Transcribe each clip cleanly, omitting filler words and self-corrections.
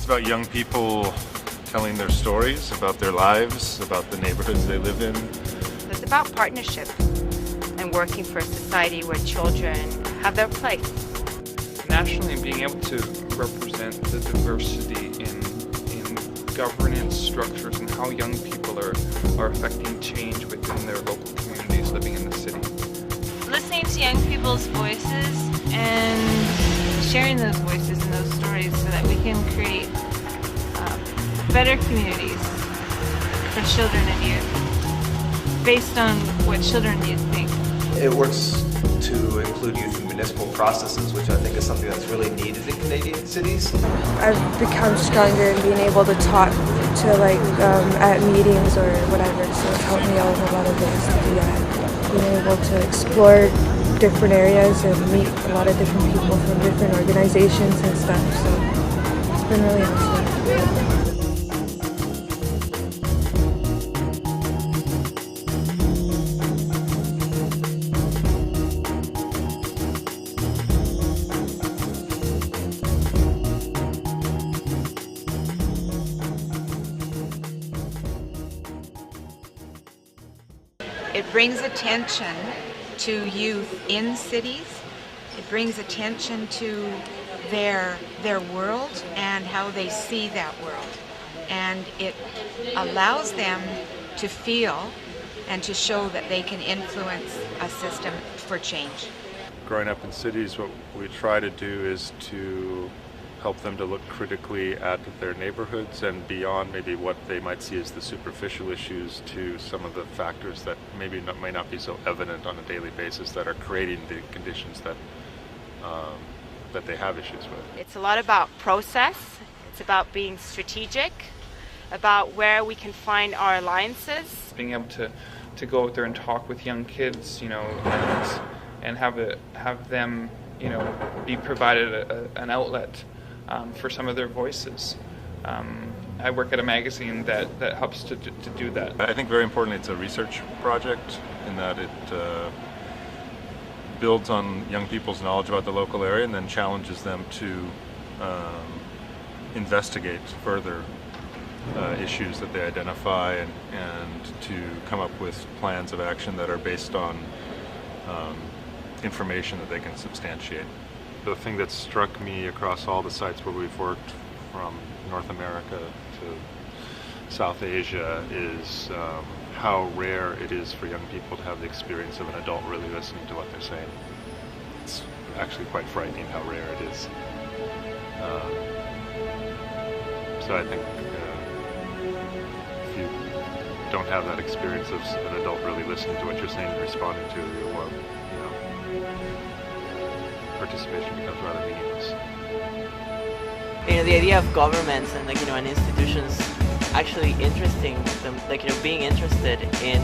about young people telling their stories about their lives, about the neighborhoods they live in. It's about partnership and working for a society where children have their place. Nationally, being able to represent the diversity in governance structures and how young people are affecting change within their local communities living in the city. Listening to young people's voices and sharing those voices and those stories so that we can create better communities for children and youth based on what children and youth think. It works to include youth in municipal processes, which I think is something that's really needed in Canadian cities. I've become stronger in being able to talk to at meetings or whatever, so it's helped me out in a lot of ways to do that. Being able to explore different areas and meet a lot of different people from different organizations and stuff, so it's been really awesome. It brings attention to youth in cities. It brings attention to their world and how they see that world. And it allows them to feel and to show that they can influence a system for change. Growing up in cities, what we try to do is to help them to look critically at their neighborhoods and beyond maybe what they might see as the superficial issues to some of the factors that maybe may not be so evident on a daily basis that are creating the conditions that that they have issues with. It's a lot about process. It's about being strategic, about where we can find our alliances. Being able to go out there and talk with young kids, and have them, be provided an outlet for some of their voices. I work at a magazine that helps to do that. I think very importantly it's a research project in that it builds on young people's knowledge about the local area and then challenges them to investigate further issues that they identify and to come up with plans of action that are based on information that they can substantiate. The thing that struck me across all the sites where we've worked, from North America to South Asia, is how rare it is for young people to have the experience of an adult really listening to what they're saying. It's actually quite frightening how rare it is. So I think if you don't have that experience of an adult really listening to what you're saying and responding to it, well, participation becomes rather meaningless. The idea of governments and and institutions actually interesting them, being interested in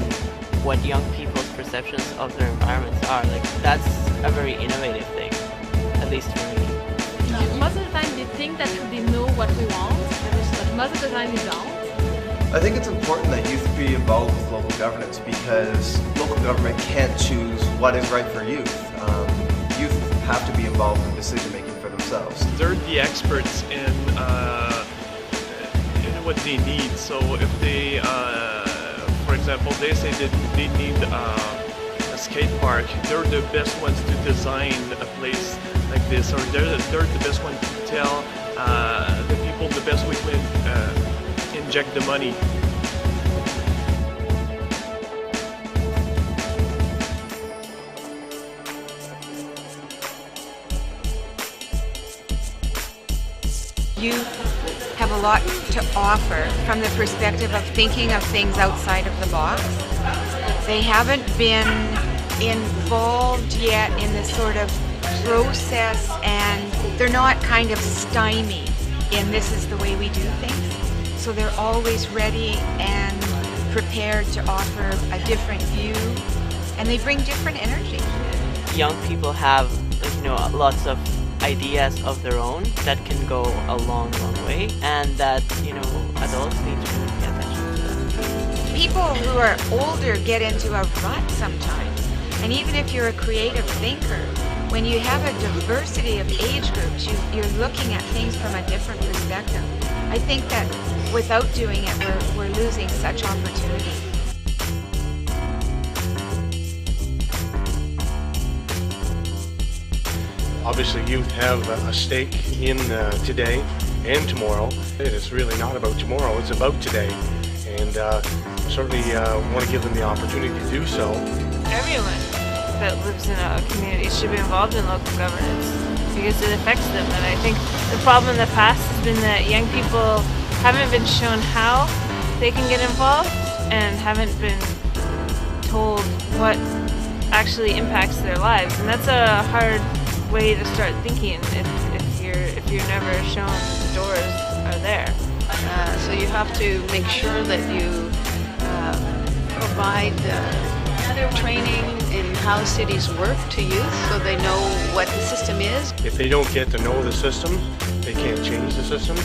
what young people's perceptions of their environments are, that's a very innovative thing, at least for me. Most of the time they think that they know what we want, but most of the time we don't. I think it's important that youth be involved with local governance because local government can't choose what is right for youth. Youth have to be involved in decision making for themselves. They're the experts in what they need. So if they, for example, they say that they need a skate park, they're the best ones to design a place like this, or they're the best ones to tell the people the best way to inject the money. Youth have a lot to offer from the perspective of thinking of things outside of the box. They haven't been involved yet in this sort of process, and they're not kind of stymied in this is the way we do things. So they're always ready and prepared to offer a different view, and they bring different energy. Young people have lots of ideas of their own that can go a long way, and that adults need to really pay attention to that. People who are older get into a rut sometimes, and even if you're a creative thinker, when you have a diversity of age groups, you're looking at things from a different perspective. I think that without doing it, we're losing such opportunity. Obviously, youth have a stake in today and tomorrow. It's really not about tomorrow, it's about today. And certainly want to give them the opportunity to do so. Everyone that lives in a community should be involved in local governance because it affects them. And I think the problem in the past has been that young people haven't been shown how they can get involved and haven't been told what actually impacts their lives. And that's a hard way to start thinking if you're never shown the doors are there. So you have to make sure that you provide training in how cities work to youth so they know what the system is. If they don't get to know the system, they can't change the system.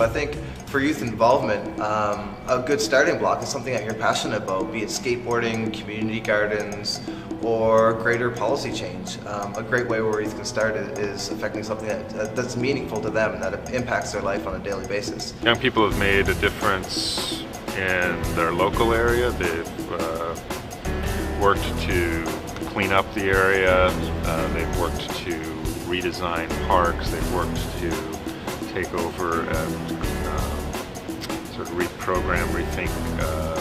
I think for youth involvement, a good starting block is something that you're passionate about, be it skateboarding, community gardens, or greater policy change. A great way where youth can start is affecting something that's meaningful to them and that impacts their life on a daily basis. Young people have made a difference in their local area. They've worked to clean up the area. They've worked to redesign parks. They've worked to take over and sort of reprogram, rethink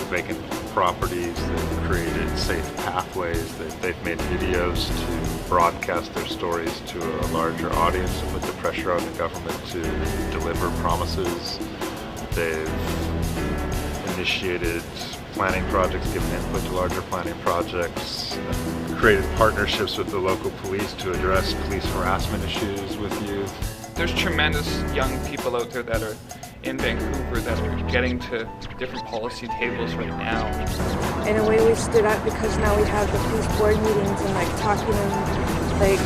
vacant properties. They've created safe pathways. They've made videos to broadcast their stories to a larger audience and put the pressure on the government to deliver promises. They've initiated planning projects, given input to larger planning projects, created partnerships with the local police to address police harassment issues with youth. There's tremendous young people out there that are in Vancouver that are getting to different policy tables right now. In a way, we stood up because now we have the police board meetings and like talking and like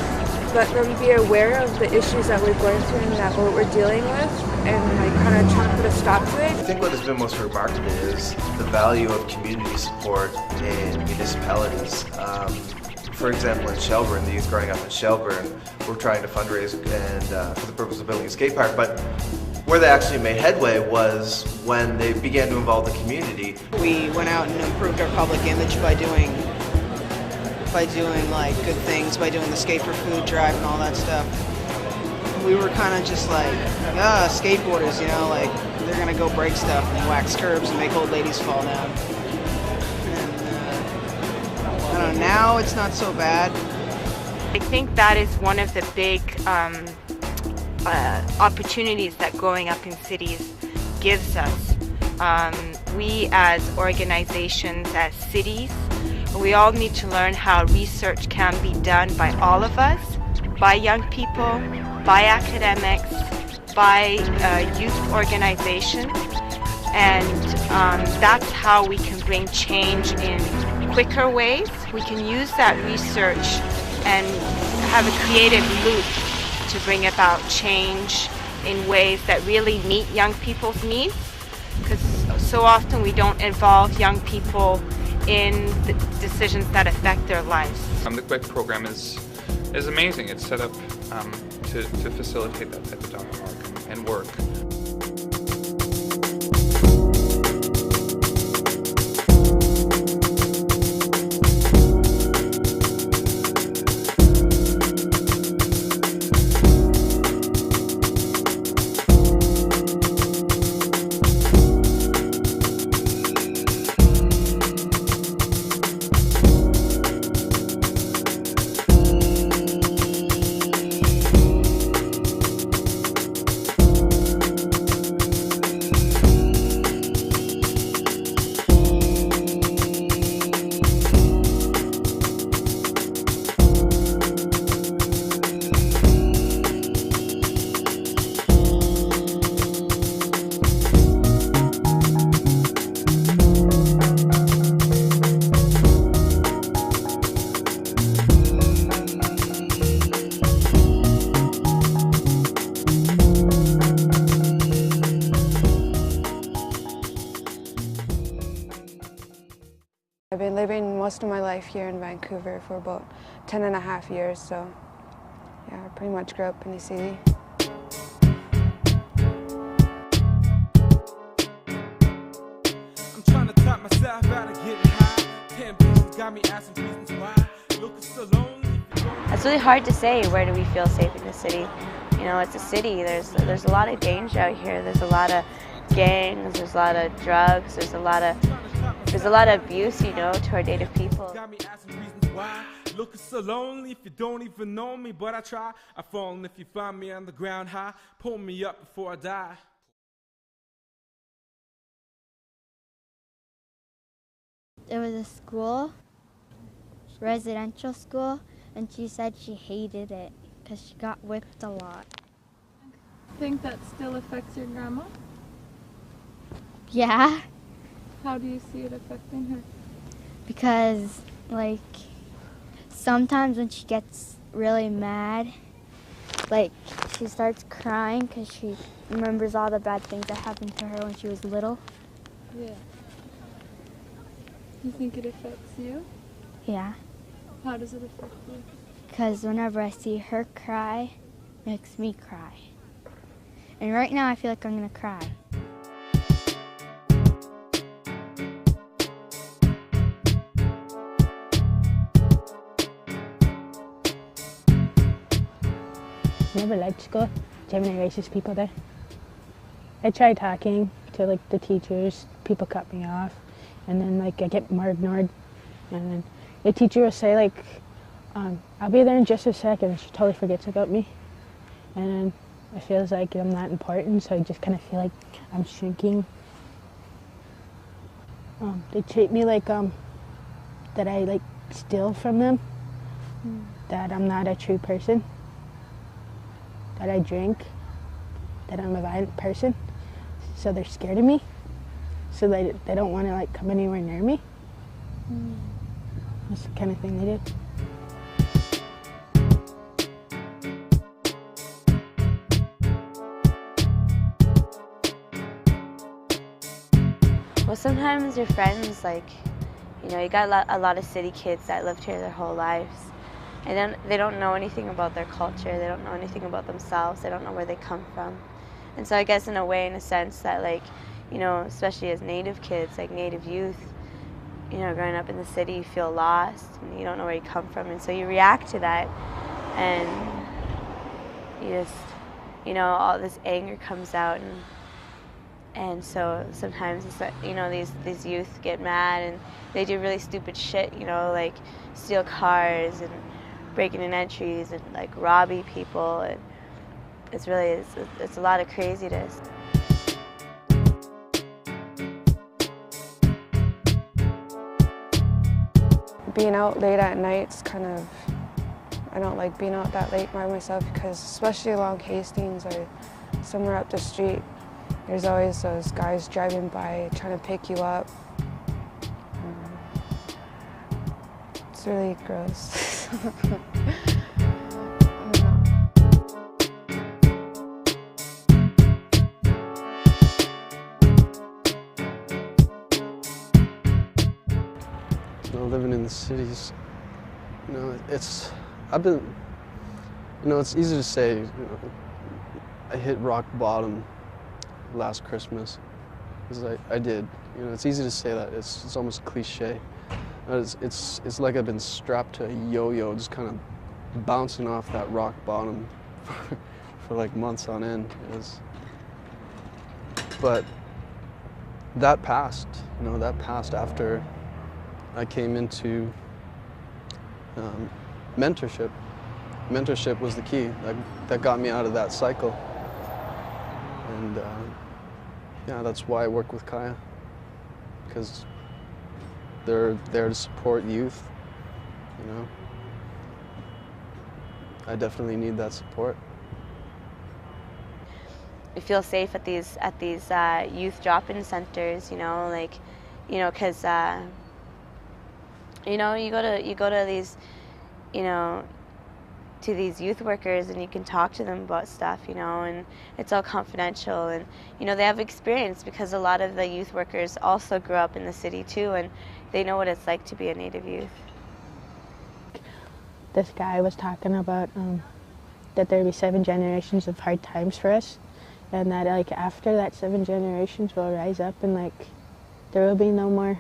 let them be aware of the issues that we're going through and that what we're dealing with, and like kind of trying to put a stop to it. I think what has been most remarkable is the value of community support in municipalities. For example, in Shelburne, the youth growing up in Shelburne, we're trying to fundraise and for the purpose of building a skate park, but where they actually made headway was when they began to involve the community. We went out and improved our public image by doing like good things, by doing the Skate for Food drive and all that stuff. We were kind of just like, skateboarders, you know, like they're gonna go break stuff and wax curbs and make old ladies fall down. I don't know, now it's not so bad. I think that is one of the big opportunities that growing up in cities gives us. We as organizations, as cities, we all need to learn how research can be done by all of us, by young people, by academics, by youth organizations, and that's how we can bring change in quicker ways. We can use that research and have a creative loop to bring about change in ways that really meet young people's needs, because so often we don't involve young people in the decisions that affect their lives. The QUIC program is amazing. It's set up to facilitate that type of dialogue and work. I've been living most of my life here in Vancouver for about 10 and a half years, so Yeah, I pretty much grew up in the city. I'm trying to top myself out of getting high. 10 pieces got me asking reasons why. Looking so lonely. It's really hard to say where do we feel safe in the city. You know, it's a city. There's a lot of danger out here. There's a lot of gangs. There's a lot of drugs. There's a lot of abuse, you know, to our native people. Got me asking reasons why. Looking so lonely if you don't even know me, but I try. I fall, and if you find me on the ground high, pull me up before I die. There was a school, residential school, and she said she hated it because she got whipped a lot. Think that still affects your grandma? Yeah, How do you see it affecting her? because like sometimes when she gets really mad, like she starts crying because she remembers all the bad things that happened to her when she was little. Yeah. You think it affects you? Yeah, How does it affect you? because whenever I see her cry, it makes me cry. And right now I feel like I'm gonna cry. Never liked school. Too many racist people there. I tried talking to like the teachers. People cut me off, and then like I get more ignored. And then the teacher will say like, "I'll be there in just a second." And she totally forgets about me. And then it feels like I'm not important, so I just kind of feel like I'm shrinking. They treat me like that I like steal from them. That I'm not a true person. That I drink, that I'm a violent person, so they're scared of me, so they don't want to like come anywhere near me. That's the kind of thing they do. Well, sometimes your friends, like, you know, you got a lot of city kids that lived here their whole lives. And then they don't know anything about their culture. They don't know anything about themselves. They don't know where they come from. And so I guess in a way, in a sense that like, you know, especially as Native kids, like Native youth, you know, growing up in the city, you feel lost and you don't know where you come from. And so you react to that and you just, you know, all this anger comes out. And so sometimes, it's that, you know, these youth get mad and they do really stupid shit, you know, like steal cars and breaking in entries and like robbing people, and it's a lot of craziness. Being out late at night is kind of, I don't like being out that late by myself because especially along Hastings or somewhere up the street, there's always those guys driving by trying to pick you up. It's really gross. Living in the cities, you know, it's easy to say, you know, I hit rock bottom last Christmas, because I did. You know, it's easy to say that. It's almost cliche. It's like I've been strapped to a yo-yo, just kind of bouncing off that rock bottom for like months on end. But that passed. You know, that passed after I came into mentorship. Mentorship was the key that got me out of that cycle. And yeah, that's why I work with Kaya, because they're there to support youth. You know, I definitely need that support. You feel safe at these youth drop-in centers, you know, like, you know, because you know, you go to these, you know, to these youth workers and you can talk to them about stuff, you know, and it's all confidential, and you know, they have experience because a lot of the youth workers also grew up in the city too, and they know what it's like to be a Native youth. This guy was talking about that there will be 7 generations of hard times for us, and that like after that 7 generations we'll rise up and like there will be no more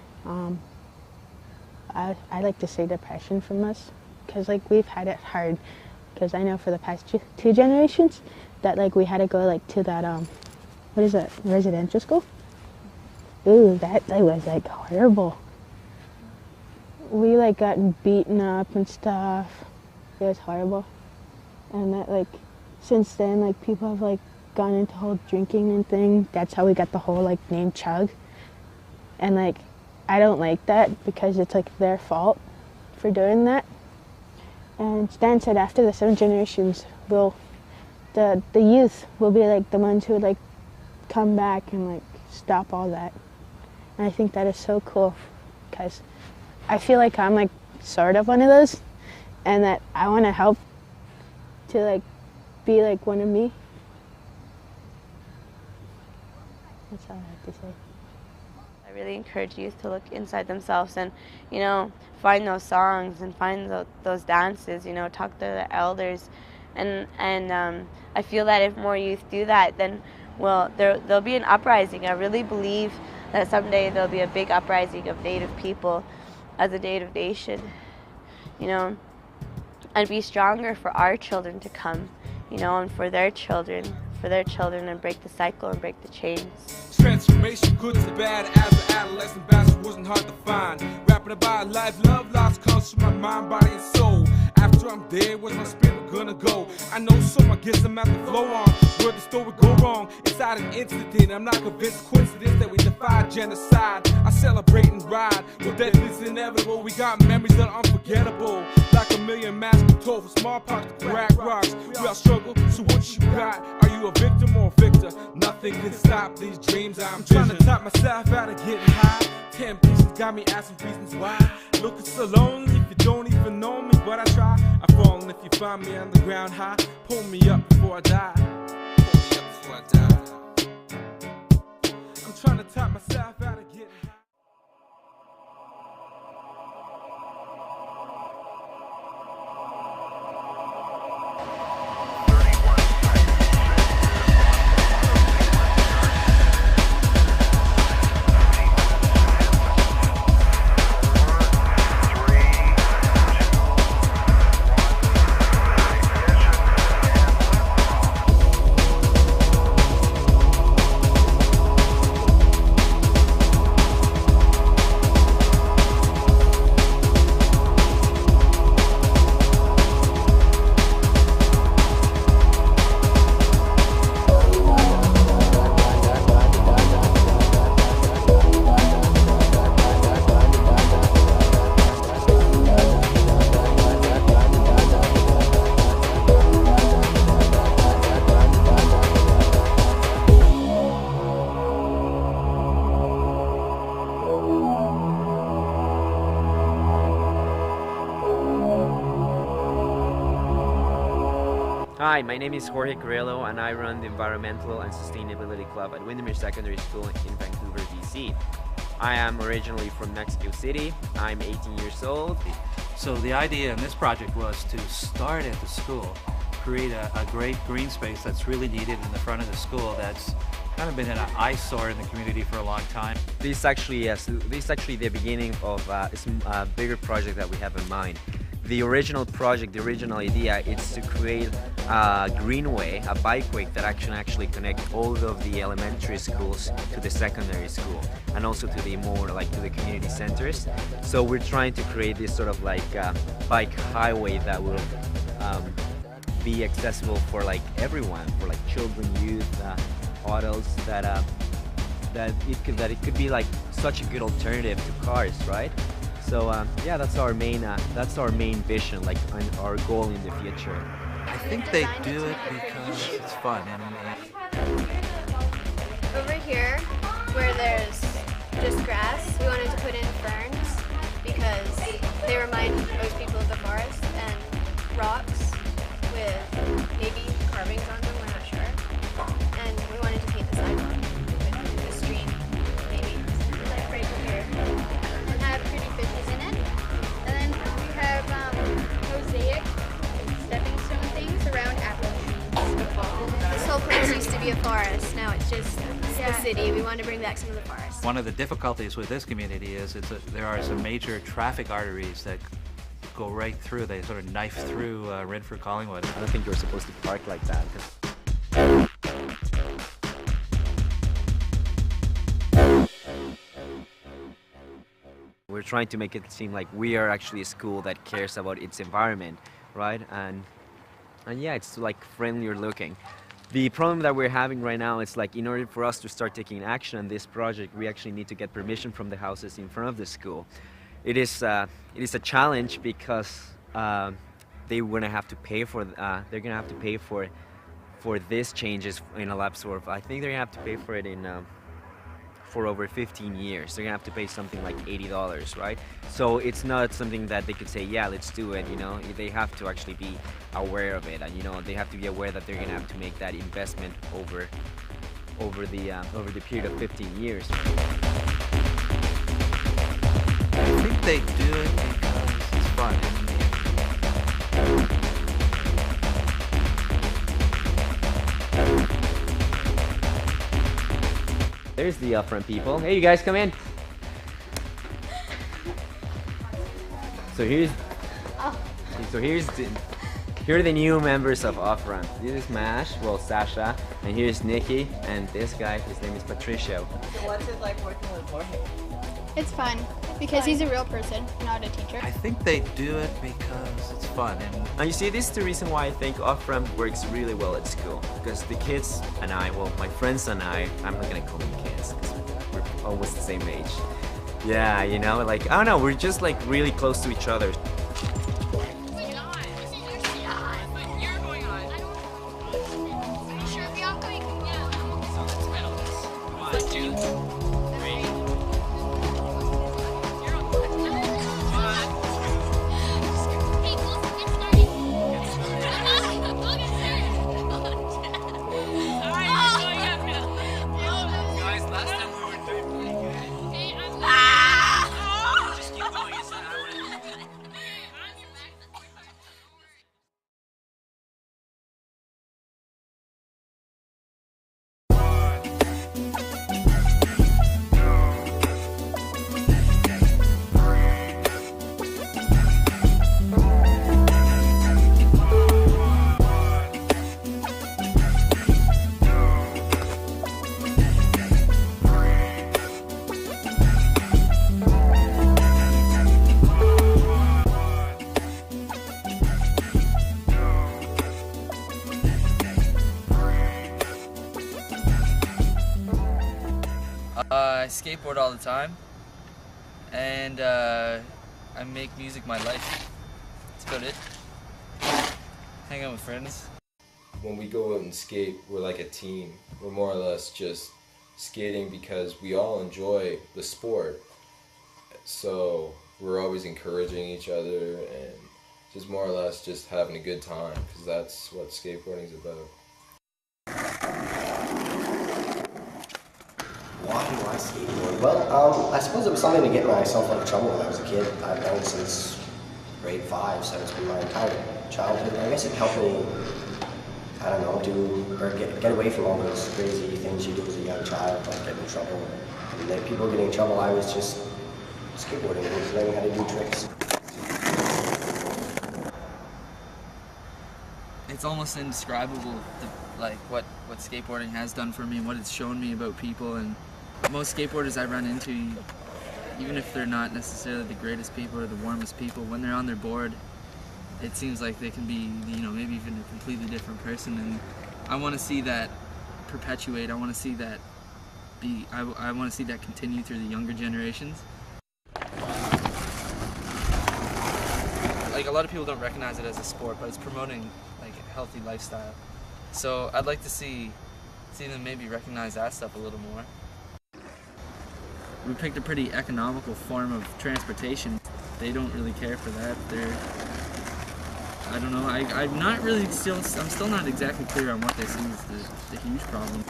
I like to say depression from us, because like we've had it hard, because I know for the past 2 generations that like we had to go like to that what is it, residential school. Ooh, that was like horrible. We like gotten beaten up and stuff. It was horrible. And that like since then like people have like gone into whole drinking and thing. That's how we got the whole like name Chug. And like I don't like that, because it's like their fault for doing that. And Stan said after the 7 generations the youth will be like the ones who like come back and like stop all that. And I think that is so cool, because I feel like I'm like sort of one of those, and that I want to help to like be like one of me. That's all I have to say. I really encourage youth to look inside themselves and, you know, find those songs and find those dances, you know, talk to the elders. And I feel that if more youth do that, then there'll be an uprising. I really believe that someday there'll be a big uprising of Native people as a Native nation, you know, and be stronger for our children to come, you know, and for their children, and break the cycle and break the chains. Transformation, good to bad, as an adolescent bastard wasn't hard to find. Rapping about life, love, loss comes from my mind, body, and soul. After I'm dead, where's my spirit gonna go? I know some, I guess I'm at the flow on. Where the story go wrong, inside an incident. I'm not convinced coincidence that we defy genocide. I celebrate and ride, well death is inevitable. We got memories that are unforgettable. Like a million masks told for smallpox to crack rocks. We all struggle, so what you got? Are you a victim or a victor? Nothing can stop these dreams I'm trying to top myself out of getting high. 10 pieces got me asking reasons why. Looking so lonely if you don't even know me, but I try. I fall, and if you find me on the ground high, pull me up before I die. Pull me up before I die. I'm trying to top myself out of getting high. Hi, my name is Jorge Carrillo and I run the Environmental and Sustainability Club at Windermere Secondary School in Vancouver, BC. I am originally from Mexico City. I'm 18 years old. So the idea in this project was to start at the school, create a great green space that's really needed in the front of the school that's kind of been an eyesore in the community for a long time. This is actually the beginning of a bigger project that we have in mind. The original project, the original idea, is to create a greenway, a bikeway that actually connect all of the elementary schools to the secondary school, and also to the more like to the community centers. So we're trying to create this sort of like bike highway that will be accessible for like everyone, for like children, youth, adults. That it could be like such a good alternative to cars, right? So yeah, that's our main vision, like our goal in the future. I think they do it because it's fun. Over here, where there's just grass, we wanted to put in ferns because they remind most people of the forest, and rocks with maybe carvings on them, we're not sure. And we wanted to paint the sidewalk with a stream, maybe, like right here. And have pretty fishes in it. And then we have mosaic stepping stone things around apples. city. We want to bring back some of the forests. One of the difficulties with this community is there are some major traffic arteries that go right through. They sort of knife through Renfrew Collingwood. I don't think you're supposed to park like that. We're trying to make it seem like we are actually a school that cares about its environment, right? And yeah, it's like friendlier looking. The problem that we're having right now is like in order for us to start taking action on this project, we actually need to get permission from the houses in front of the school. It is a challenge because they're gonna have to pay for these changes in a lapse of, I think they're gonna have to pay for it in for over 15 years. They're gonna have to pay something like $80, right? So it's not something that they could say, yeah, let's do it, you know? They have to actually be aware of it, and you know, they have to be aware that they're gonna have to make that investment over the period of 15 years. I think they do it because it's fun. There's the upfront people. Hey, you guys, come in. Here are the new members of Upfront. This is Mash, well, Sasha, and here's Nikki, and this guy, his name is Patricio. So what's it like working with Jorge? It's fun, because he's a real person, not a teacher. I think they do it because it's fun. And you see, this is the reason why I think Upfront works really well at school. Because the kids and I, well, my friends and I'm not gonna call them kids, because we're almost the same age. Yeah, you know, like, I don't know, we're just like really close to each other. I skateboard all the time, and I make music my life. That's about it. Hang out with friends. When we go out and skate, we're like a team. We're more or less just skating because we all enjoy the sport. So we're always encouraging each other and just more or less just having a good time, because that's what skateboarding is about. Why do I skateboard? Well, I suppose it was something to get myself out of trouble when I was a kid. I've known since grade 5, so it's been my entire childhood. And I guess it helped me, I don't know, get away from all those crazy things you do as a young child, like getting in trouble. And then people getting in trouble, I was just skateboarding and learning how to do tricks. It's almost indescribable, like what skateboarding has done for me and what it's shown me about people. And most skateboarders I run into, even if they're not necessarily the greatest people or the warmest people, when they're on their board, it seems like they can be, you know, maybe even a completely different person. And I want to see that perpetuate. I want to see that I want to see that continue through the younger generations. Like, a lot of people don't recognize it as a sport, but it's promoting like a healthy lifestyle. So I'd like to see them maybe recognize that stuff a little more. We picked a pretty economical form of transportation. They don't really care for that. I don't know, I'm still not exactly clear on what they see as the huge problem.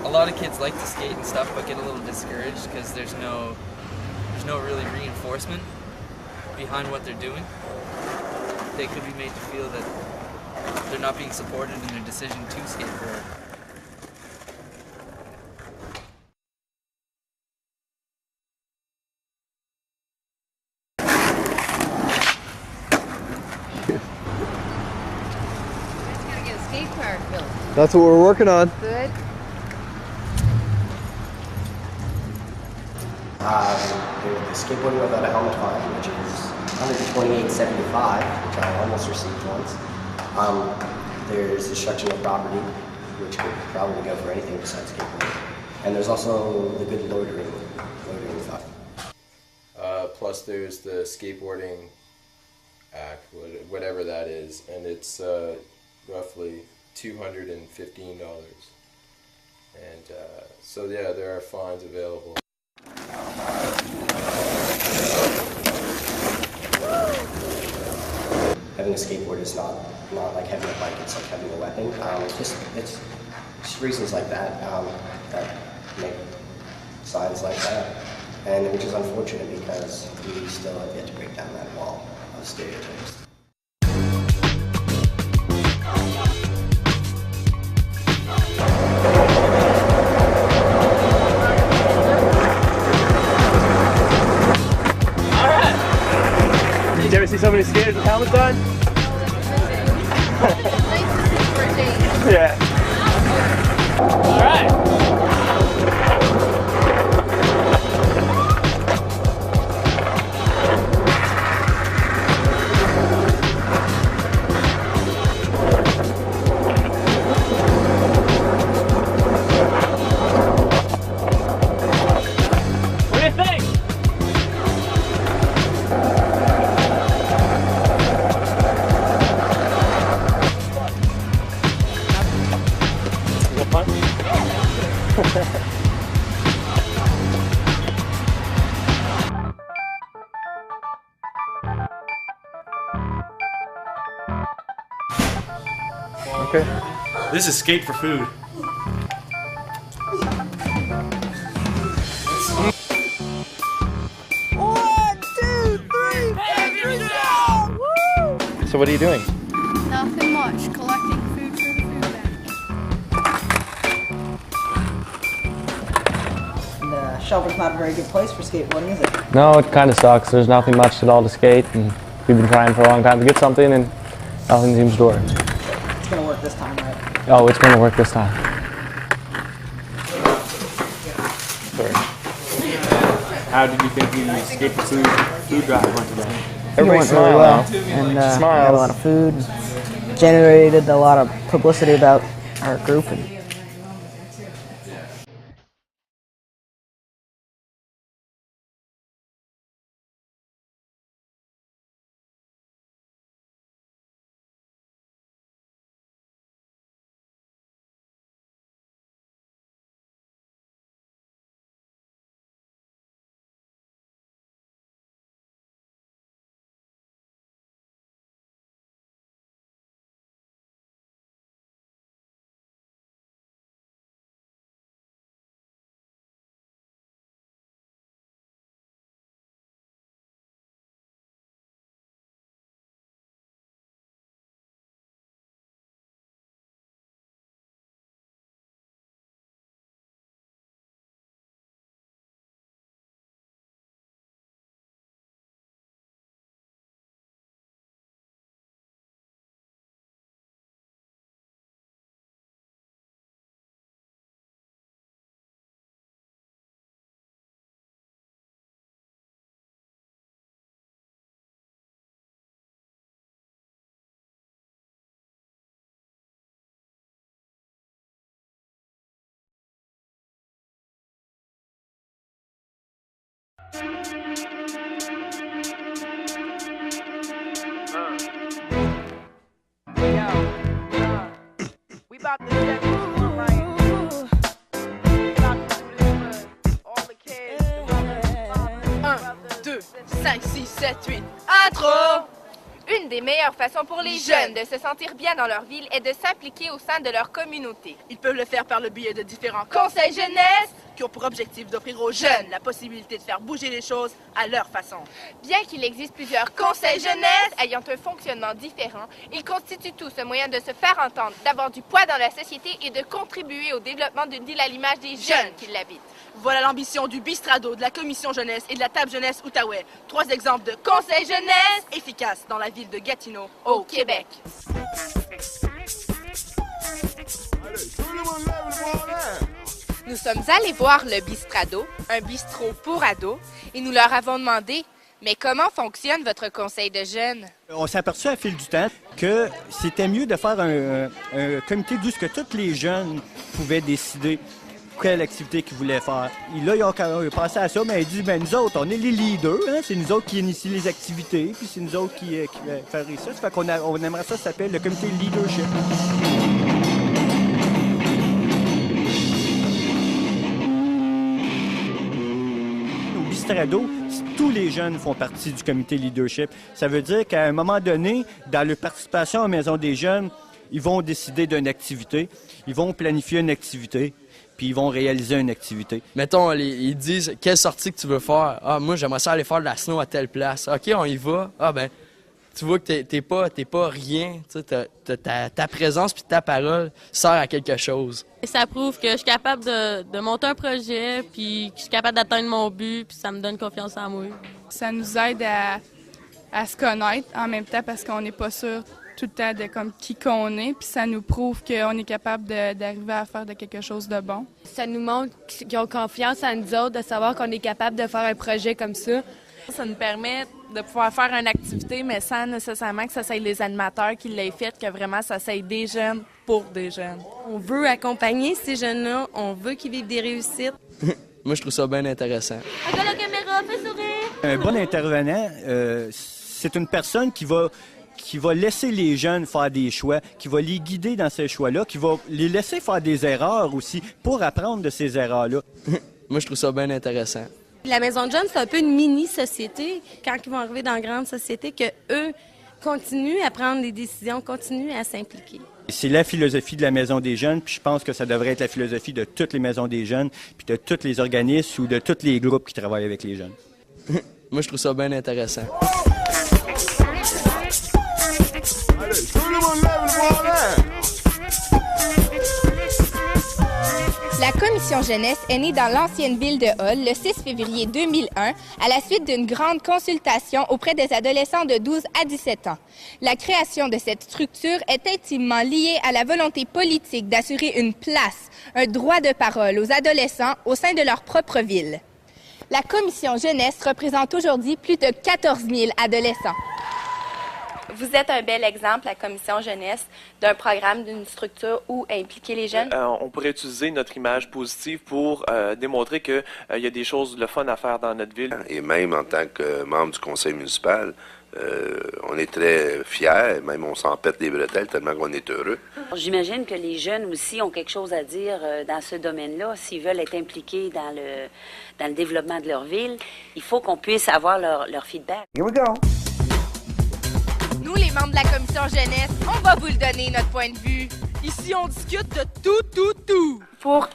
A lot of kids like to skate and stuff, but get a little discouraged because there's no really reinforcement behind what they're doing. They could be made to feel that they're not being supported in their decision to skateboard. That's what we're working on. Good. There's the skateboarding without a helmet fine, which is $128.75, which I almost received once. There's destruction of property, which could probably go for anything besides skateboarding. And there's also the good loitering fine. Plus there's the skateboarding act, whatever that is, and it's roughly $215. And so yeah, there are fines available. Having a skateboard is not like having a bike, it's like having a weapon. It's just reasons like that that make signs like that. And which is unfortunate because we still have yet to break down that wall of stereotypes. Did you ever see so many skaters with helmets on? Yeah. All right. What do you think? Okay. This is Skate for Food. So what are you doing? Nothing much. Collecting food for the food bank. Shelburne's not a very good place for skateboarding, is it? No, it kind of sucks. There's nothing much at all to skate, and we've been trying for a long time to get something, and nothing seems to work. It's going to work this time, right? Oh, it's going to work this time. Sorry. How did you think the Skate for food drive went today? Everybody went really well, and we had a lot of food, generated a lot of publicity about our group. And We about to set this one right. We about to do this for all the kids. 1, 2, 5, 6, 7, 8. Intro! Une des meilleures façons pour les jeunes de se sentir bien dans leur ville est de s'impliquer au sein de leur communauté. Ils peuvent le faire par le biais de différents conseils jeunesse qui ont pour objectif d'offrir aux jeunes la possibilité de faire bouger les choses à leur façon. Bien qu'il existe plusieurs conseils jeunesse ayant un fonctionnement différent, ils constituent tous un moyen de se faire entendre, d'avoir du poids dans la société et de contribuer au développement d'une ville à l'image des jeunes qui l'habitent. Voilà l'ambition du Bistrado, de la Commission jeunesse et de la Table jeunesse Outaouais. 3 exemples de conseils jeunesse efficaces dans la ville de Gatineau, au Québec. Nous sommes allés voir le Bistrado, un bistrot pour ados, et nous leur avons demandé « Mais comment fonctionne votre conseil de jeunes? » On s'est aperçu à fil du temps que c'était mieux de faire un comité d'où que tous les jeunes pouvaient décider quelle activité qu'ils voulaient faire. Et là, ils ont pensé à ça, mais ils disent, nous autres, on est les leaders, hein? C'est nous autres qui initient les activités, puis c'est nous autres qui faire ça. Ça fait qu'on aimerait ça s'appelle le comité leadership. Au Bistrado, tous les jeunes font partie du comité leadership. Ça veut dire qu'à un moment donné, dans leur participation à la Maison des jeunes, ils vont décider d'une activité, ils vont planifier une activité, puis ils vont réaliser une activité. Mettons, ils disent quelle sortie que tu veux faire. Ah, moi, j'aimerais ça aller faire de la snow à telle place. OK, on y va. Ah, ben, tu vois que t'es pas rien. Ta présence puis ta parole sert à quelque chose. Et ça prouve que je suis capable de monter un projet, puis que je suis capable d'atteindre mon but, puis ça me donne confiance en moi. Ça nous aide à se connaître en même temps parce qu'on n'est pas sûr tout le temps de comme qui qu'on est, puis ça nous prouve qu'on est capable d'arriver à faire de quelque chose de bon. Ça nous montre qu'ils ont confiance en nous autres, de savoir qu'on est capable de faire un projet comme ça. Ça nous permet de pouvoir faire une activité, mais sans nécessairement que ça soit les animateurs qui l'aient fait, que vraiment ça soit des jeunes pour des jeunes. On veut accompagner ces jeunes-là, on veut qu'ils vivent des réussites. Moi, je trouve ça bien intéressant. Regarde la caméra, fais sourire! Un bon intervenant, c'est une personne qui va laisser les jeunes faire des choix, qui va les guider dans ces choix-là, qui va les laisser faire des erreurs aussi pour apprendre de ces erreurs-là. Moi, je trouve ça bien intéressant. La Maison de jeunes, c'est un peu une mini-société quand ils vont arriver dans la grande société, qu'eux continuent à prendre des décisions, continuent à s'impliquer. C'est la philosophie de la Maison des jeunes, puis je pense que ça devrait être la philosophie de toutes les maisons des jeunes, puis de tous les organismes ou de tous les groupes qui travaillent avec les jeunes. Moi, je trouve ça bien intéressant. La commission jeunesse est née dans l'ancienne ville de Hull le 6 février 2001 à la suite d'une grande consultation auprès des adolescents de 12 à 17 ans. La création de cette structure est intimement liée à la volonté politique d'assurer une place, un droit de parole aux adolescents au sein de leur propre ville. La commission jeunesse représente aujourd'hui plus de 14 000 adolescents. Vous êtes un bel exemple, la commission jeunesse, d'un programme, d'une structure où impliquer les jeunes. On pourrait utiliser notre image positive pour démontrer qu'il y a des choses le fun à faire dans notre ville. Et même en tant que membre du conseil municipal, on est très fiers, même on s'en pète les bretelles tellement qu'on est heureux. J'imagine que les jeunes aussi ont quelque chose à dire dans ce domaine-là. S'ils veulent être impliqués dans le développement de leur ville, il faut qu'on puisse avoir leur feedback. Here we go. Nous, les membres de la commission jeunesse, on va vous le donner, notre point de vue. Ici, on discute de tout. Pour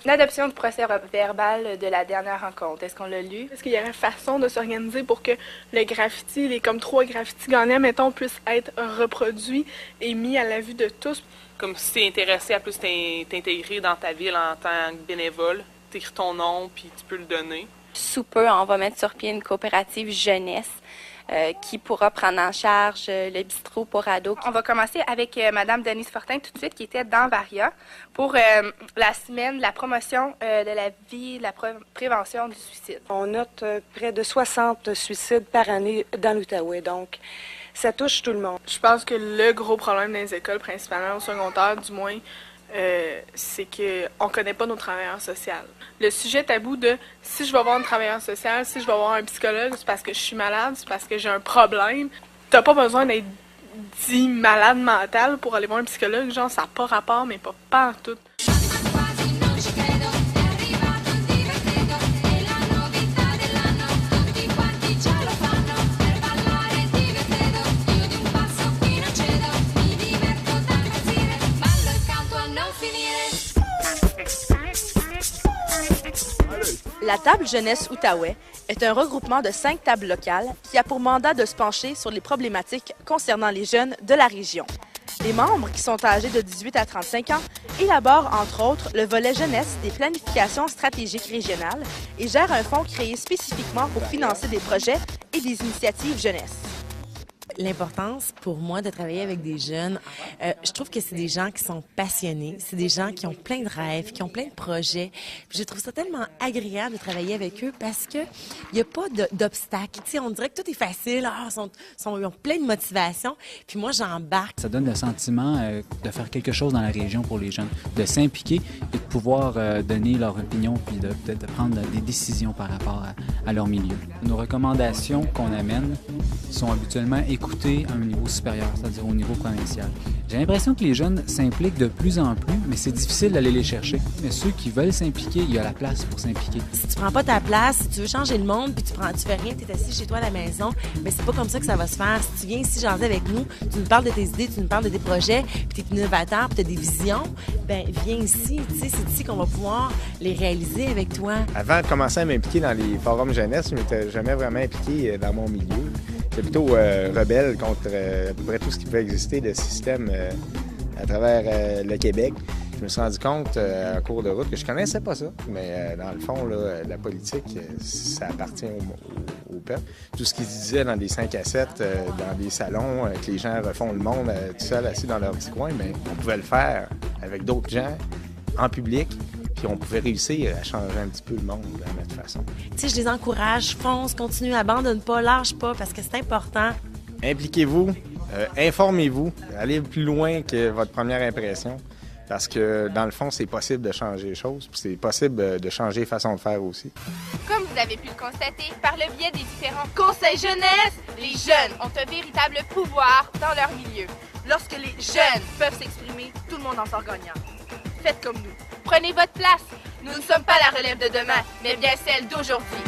l'adoption du procès-verbal de la dernière rencontre, est-ce qu'on l'a lu? Est-ce qu'il y aurait une façon de s'organiser pour que le graffiti, les comme 3 graffitis gagnants, mettons, puissent être reproduits et mis à la vue de tous? Comme si tu es intéressé à plus t'intégrer dans ta ville en tant que bénévole, t'écris ton nom puis tu peux le donner. Sous peu, on va mettre sur pied une coopérative jeunesse qui pourra prendre en charge le bistrot pour ados. On va commencer avec Mme Denise Fortin tout de suite, qui était dans Varia, pour la semaine de la promotion de la vie, de la prévention du suicide. On note près de 60 suicides par année dans l'Outaouais, donc ça touche tout le monde. Je pense que le gros problème dans les écoles, principalement au secondaire du moins, c'est qu'on ne connaît pas nos travailleurs sociaux. Le sujet tabou de si je vais voir un travailleur social, si je vais voir un psychologue, c'est parce que je suis malade, c'est parce que j'ai un problème. T'as pas besoin d'être dit malade mental pour aller voir un psychologue, genre ça n'a pas rapport, mais pas en tout. La Table Jeunesse Outaouais est un regroupement de 5 tables locales qui a pour mandat de se pencher sur les problématiques concernant les jeunes de la région. Les membres, qui sont âgés de 18 à 35 ans, élaborent entre autres le volet jeunesse des planifications stratégiques régionales et gèrent un fonds créé spécifiquement pour financer des projets et des initiatives jeunesse. l'importance pour moi de travailler avec des jeunes, je trouve que c'est des gens qui sont passionnés, c'est des gens qui ont plein de rêves, qui ont plein de projets. Puis je trouve ça tellement agréable de travailler avec eux parce que il n'y a pas d'obstacles. Tu sais, on dirait que tout est facile, ils ont plein de motivation. Puis moi, j'embarque. Ça donne le sentiment de faire quelque chose dans la région pour les jeunes, de s'impliquer et de pouvoir donner leur opinion puis de prendre des décisions par rapport à leur milieu. Nos recommandations qu'on amène sont habituellement écoutées à un niveau supérieur, c'est-à-dire au niveau provincial. J'ai l'impression que les jeunes s'impliquent de plus en plus, mais c'est difficile d'aller les chercher. Mais ceux qui veulent s'impliquer, il y a la place pour s'impliquer. Si tu prends pas ta place, si tu veux changer le monde, puis tu fais rien, tu es assis chez toi à la maison, mais c'est pas comme ça que ça va se faire. Si tu viens ici jaser avec nous, tu nous parles de tes idées, tu nous parles de tes projets, puis tu es innovateur, puis tu as des visions, ben viens ici. Tu sais, c'est ici qu'on va pouvoir les réaliser avec toi. Avant de commencer à m'impliquer dans les forums jeunesse, je m'étais jamais vraiment impliqué dans mon milieu. J'étais plutôt rebelle contre à peu près tout ce qui pouvait exister de système à travers le Québec. Je me suis rendu compte en cours de route que je connaissais pas ça. Mais dans le fond, là, la politique, ça appartient au peuple. Tout ce qu'ils disaient dans des 5 à 7, dans des salons, que les gens refont le monde tout seuls assis dans leur petit coin, mais on pouvait le faire avec d'autres gens, en public. Puis on pouvait réussir à changer un petit peu le monde à notre façon. Tu sais, je les encourage, fonce, continue, abandonne pas, lâche pas, parce que c'est important. Impliquez-vous, informez-vous, allez plus loin que votre première impression, parce que dans le fond, c'est possible de changer les choses, puis c'est possible de changer les façons de faire aussi. Comme vous avez pu le constater, par le biais des différents conseils jeunesse, les jeunes ont un véritable pouvoir dans leur milieu. Lorsque les jeunes peuvent s'exprimer, tout le monde en sort gagnant. Faites comme nous. Prenez votre place. Nous ne sommes pas la relève de demain, mais bien celle d'aujourd'hui.